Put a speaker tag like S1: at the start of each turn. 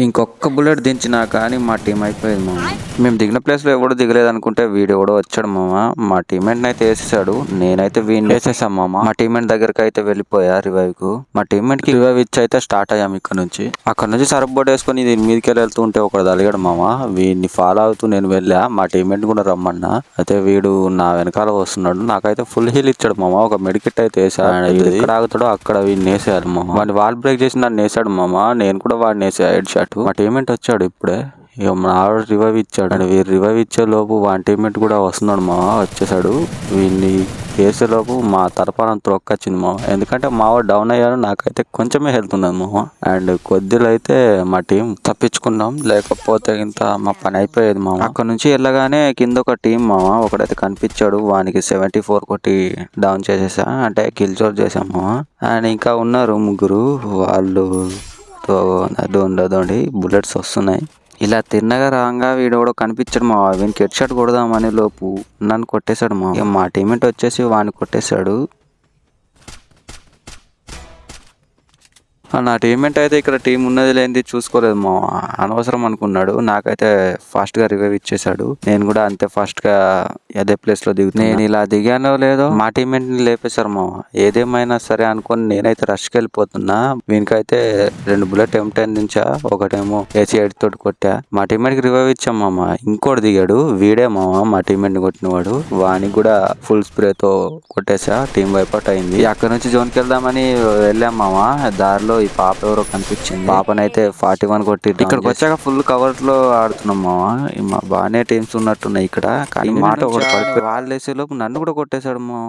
S1: ఇంకొక బుల్లెట్ దించినా కానీ మా టీం అయిపోయింది మామ. మేము దిగిన ప్లేస్లో ఎవడు దిగలేదు అనుకుంటే వీడు ఎవడో వచ్చాడు మామ. మా టీమేట్ అయితే వేసేసాడు, నేనైతే వీడిని వేసేసాం మామ. మా టీమేట్ దగ్గరికి అయితే వెళ్ళిపోయా రివైవ్ కు. మా టీమేట్ కి రివైవ్ ఇచ్చి అయితే స్టార్ట్ అయ్యాం ఇక్కడ నుంచి. అక్కడ నుంచి సర్ఫ్ బోర్డ్ వేసుకొని దీని మీదకి వెళ్తూ ఉంటే ఒకడు తలిగాడు మామ. వీడిని ఫాలో అవుతూ నేను వెళ్ళా, మా టీమేట్ కూడా రమ్మన్నా. అయితే వీడు నా వెనకాల వస్తున్నాడు, నాకైతే ఫుల్ హీల్ ఇచ్చాడు మామ. ఒక మెడికెట్ అయితే వేసాడు, ఎక్కడ ఆగుతాడో అక్కడ వీడిని వేసేయాలి మామ. వాడిని వాల్ బ్రేక్ చేసి నన్ను వేసాడు మామ. నేను కూడా వాడిని వేసా హెడ్ షాట్. మా టీమేట్ వచ్చాడు ఇప్పుడే, ఇక మా ఆవిడ రివైవ్ ఇచ్చాడు. అండ్ వీరు రివైవ్ ఇచ్చే లోపు వాని టీమేట్ కూడా వస్తున్నాడు మా వచ్చేసాడు. వీడిని వేసే లోపు మా తరపాన త్రొక్కొచ్చింది మా, ఎందుకంటే మావాడు డౌన్ అయ్యాడు, నాకైతే కొంచెమే హెల్త్ ఉన్నది మా. అండ్ కొద్దిలో అయితే మా టీం తప్పించుకున్నాం, లేకపోతే ఇంత మా పని అయిపోయేది మా. అక్కడ నుంచి వెళ్ళగానే కింద ఒక టీం మా ఒకడైతే కనిపించాడు, వానికి 74 కొట్టి డౌన్ చేసేసా, అంటే కిల్ చోర్ చేసాము. అండ్ ఇంకా ఉన్నారు ముగ్గురు, వాళ్ళు దోండి బుల్లెట్స్ వస్తున్నాయి. ఇలా తిన్నగా రాగా వీడు కూడా కనిపించాడు మా, వీనికి హెడ్ షాట్ కొడదామని లోపు నన్ను కొట్టేశాడు మా టీమేట్ వచ్చేసి వాడిని కొట్టేశాడు. నా టీమేట్ అయితే ఇక్కడ టీం ఉన్నది లేనిది చూసుకోలేదు మా, అనవసరం అనుకున్నాడు. నాకైతే ఫాస్ట్గా రివైవ్ ఇచ్చేసాడు, నేను కూడా అంతే ఫాస్ట్గా అదే ప్లేస్లో దిగుతాను. నేను ఇలా దిగానో లేదో మా టీమేట్ని లేపేశారు మా. ఏదేమైనా సరే అనుకొని నేనైతే రష్కి వెళ్ళిపోతున్నా. వీనికైతే 2 బుల్లెట్ M10 దించా, ఒకటేమో AC-8 తోటి కొట్టా. మా టీమేట్కి రివైవ్ ఇచ్చాం మామ. ఇంకోటి దిగాడు, వీడే మామ మా టీమేట్ని కొట్టినవాడు. వానికి కూడా ఫుల్ స్ప్రేతో కొట్టేసా, టీం వైపౌట్ అయింది. అక్కడ నుంచి జోన్కి వెళ్దామని వెళ్ళాం మామ. దారిలో ఈ పాప ఎవరో కనిపించింది, పాపనైతే 41 కొట్టి ఇక్కడికి వచ్చాక ఫుల్ కవర్ లో ఆడుతున్నాం మా. బాగానే టీమ్స్ ఉన్నట్టున్నాయి ఇక్కడ, కానీ మాట ఒకటి వాళ్ళు వేసే లోపు నన్ను కూడా కొట్టేశాడు మా.